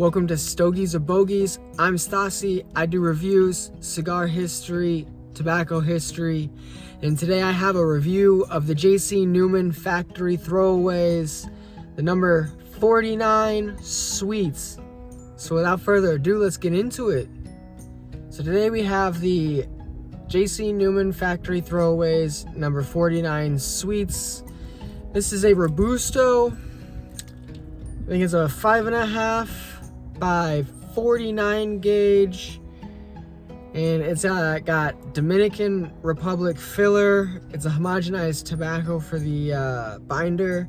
Welcome to Stogies or Bogies. I'm Stasi. I do reviews, cigar history, tobacco history, and today I have a review of the J.C. Newman Factory Throwaways, the number 49 Sweets. So without further ado, let's get into it. So today we have the J.C. Newman Factory Throwaways, number 49 Sweets. This is a robusto. I think it's a 5.5 by 49 gauge, and it's got Dominican Republic filler. It's a homogenized tobacco for the binder,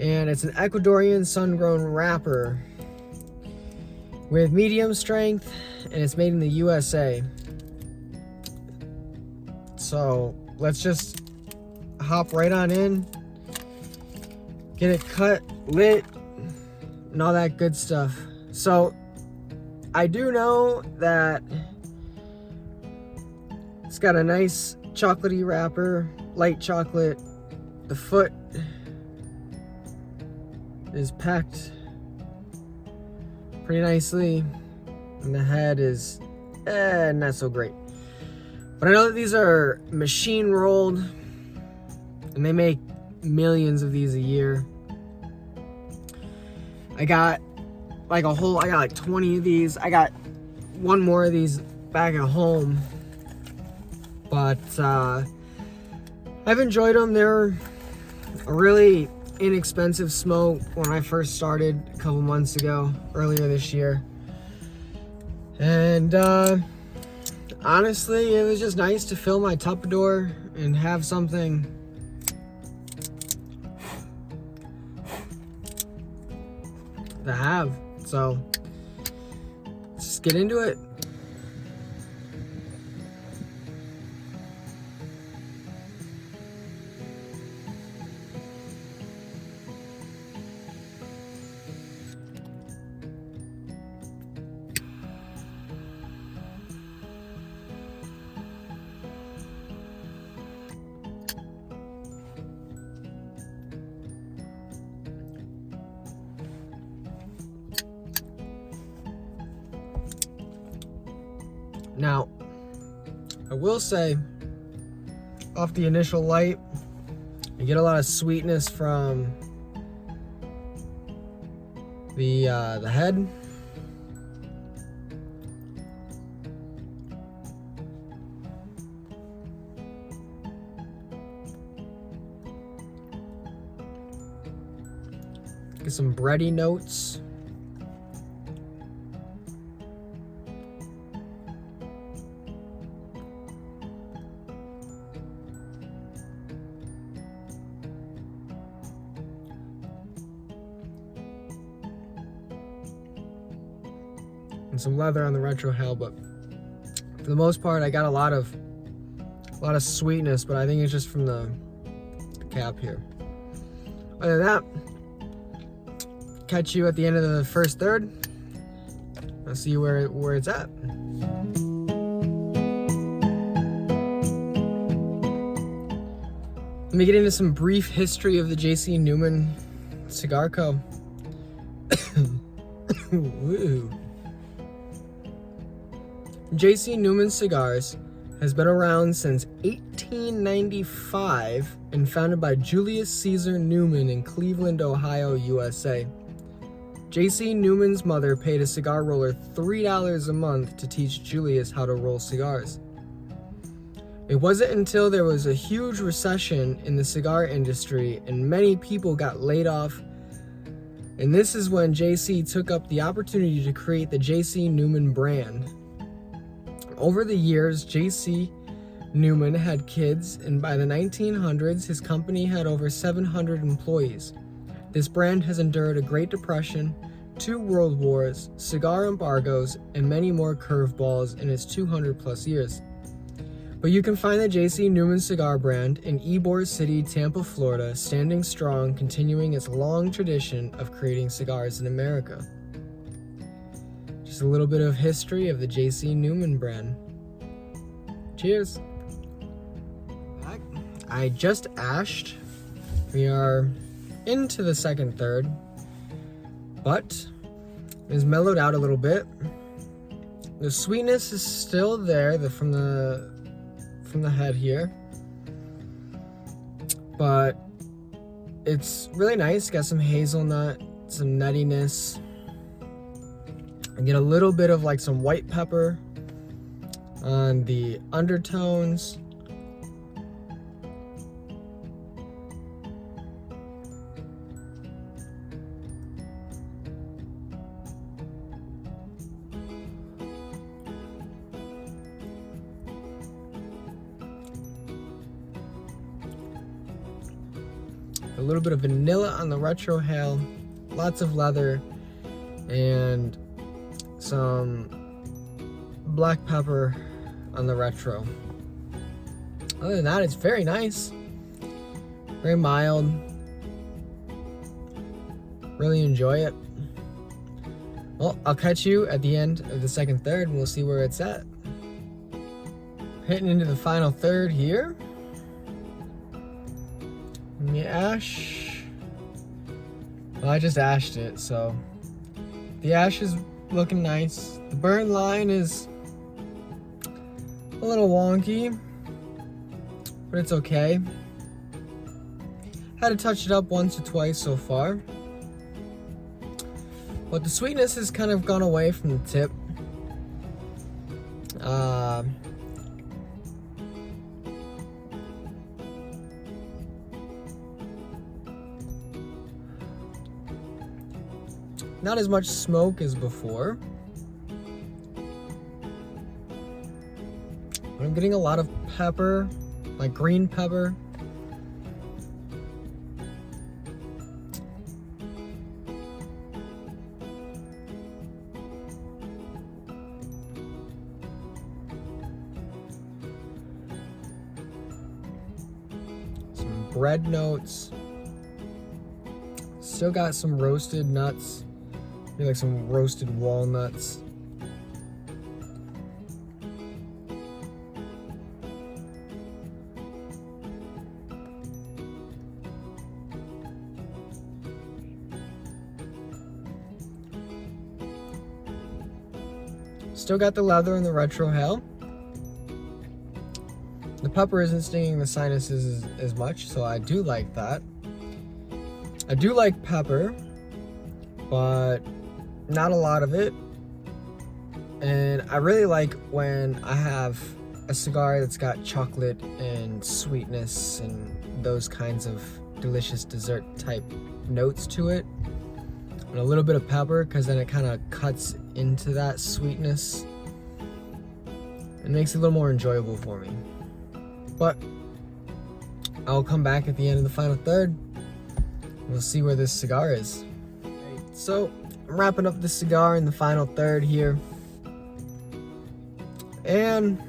and it's an Ecuadorian sun-grown wrapper with medium strength, and it's made in the USA. So let's just hop right on in, get it cut, lit, and all that good stuff. So I do know that it's got a nice chocolatey wrapper, light chocolate. The foot is packed pretty nicely, and the head is not so great. But I know that these are machine rolled, and they make millions of these a year. I got like 20 of these. I got one more of these back at home, but I've enjoyed them. They're a really inexpensive smoke when I first started a couple months ago, earlier this year. And honestly, it was just nice to fill my Tupperware and have something to have. So let's just get into it. Now, I will say, off the initial light, you get a lot of sweetness from the head. Get some bready notes. And some leather on the retrohale, but for the most part, I got a lot of sweetness, but I think it's just from the cap here. Other than that, catch you at the end of the first third. I'll see you where it's at. Let me get into some brief history of the J.C. Newman Cigar Co. Woo. J.C. Newman Cigars has been around since 1895 and founded by Julius Caesar Newman in Cleveland, Ohio, USA. J.C. Newman's mother paid a cigar roller $3 a month to teach Julius how to roll cigars. It wasn't until there was a huge recession in the cigar industry and many people got laid off, and this is when J.C. took up the opportunity to create the J.C. Newman brand. Over the years, J.C. Newman had kids, and by the 1900s, his company had over 700 employees. This brand has endured a Great Depression, 2 world wars, cigar embargoes, and many more curveballs in its 200-plus years. But you can find the J.C. Newman cigar brand in Ybor City, Tampa, Florida, standing strong, continuing its long tradition of creating cigars in America. Just a little bit of history of the J.C. Newman brand. Cheers. I just ashed. We are into the second third, but It's mellowed out a little bit. The sweetness is still there from the head here, but it's really nice. Got some hazelnut, some nuttiness. I get a little bit of like some white pepper on the undertones. A little bit of vanilla on the retrohale, lots of leather, and some black pepper on the retro. Other than that, it's very nice, very mild. Really enjoy it. Well, I'll catch you at the end of the second third and we'll see where it's at. Hitting into the final third here. And the ash, well, I just ashed it, so the ash is looking nice. The burn line is a little wonky, but it's okay. Had to touch it up once or twice so far, but the sweetness has kind of gone away from the tip. Not as much smoke as before, but I'm getting a lot of pepper, like green pepper. Some bread notes. Still got some roasted nuts. Maybe like some roasted walnuts. Still got the leather and the retrohale. The pepper isn't stinging the sinuses as much, so I do like that. I do like pepper, but not a lot of it. And I really like when I have a cigar that's got chocolate and sweetness and those kinds of delicious dessert type notes to it, and a little bit of pepper, because then it kind of cuts into that sweetness and makes it a little more enjoyable for me. But I'll come back at the end of the final third. We'll see where this cigar is. So I'm wrapping up the cigar in the final third here, and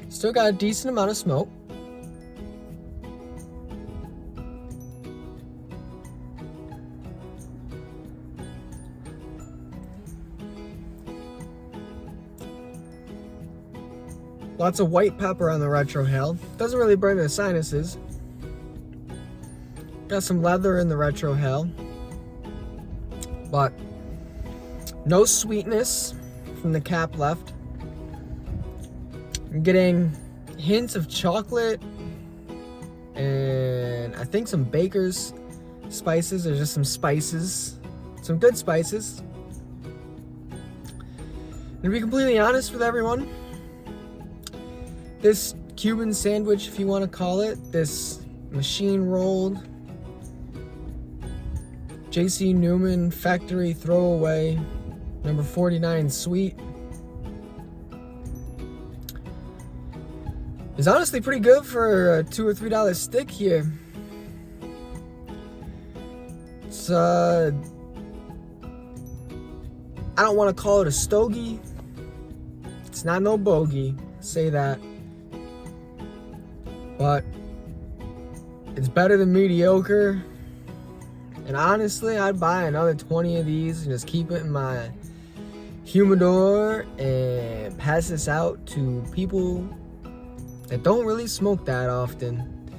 still got a decent amount of smoke. Lots of white pepper on the retrohale. Doesn't really burn the sinuses. Got some leather in the retrohale, but no sweetness from the cap left. I'm getting hints of chocolate and I think some baker's spices, or just some spices, some good spices. And to be completely honest with everyone, this Cuban sandwich, if you want to call it, this machine rolled J.C. Newman factory throwaway number 49 sweet is honestly pretty good for a $2 or $3 stick here. It's I don't want to call it a stogie. It's not no bogey, say that. But it's better than mediocre. And honestly, I'd buy another 20 of these and just keep it in my humidor and pass this out to people that don't really smoke that often.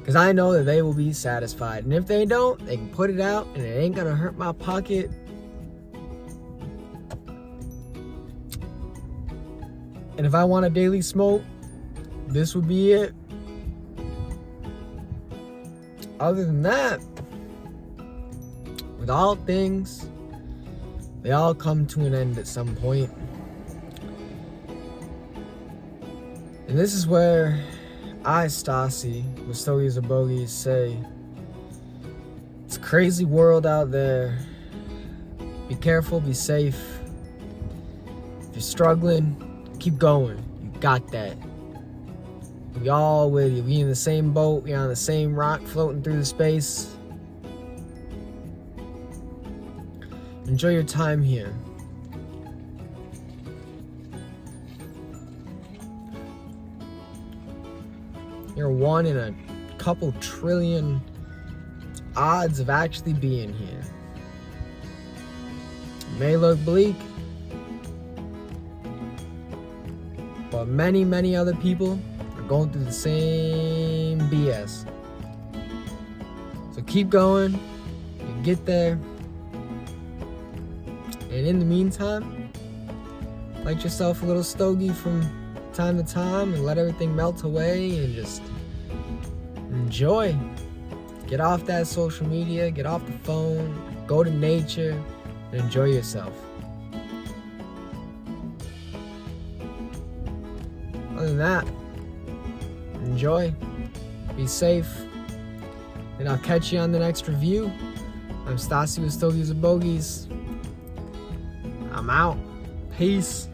Because I know that they will be satisfied. And if they don't, they can put it out and it ain't gonna hurt my pocket. And if I want a daily smoke, this would be it. Other than that, with all things, they all come to an end at some point. And this is where I, Stassi, with Stogies or Bogies, say, it's a crazy world out there. Be careful, be safe. If you're struggling, keep going. You got that. We all with you. We in the same boat. We on the same rock floating through the space. Enjoy your time here. You're one in a couple trillion odds of actually being here. It may look bleak, but many, many other people are going through the same BS. So keep going, you get there. And in the meantime, light yourself a little stogie from time to time and let everything melt away and just enjoy. Get off that social media, get off the phone, go to nature, and enjoy yourself. Other than that, enjoy, be safe, and I'll catch you on the next review. I'm Stassi with Stogies or Bogies. I'm out. Peace.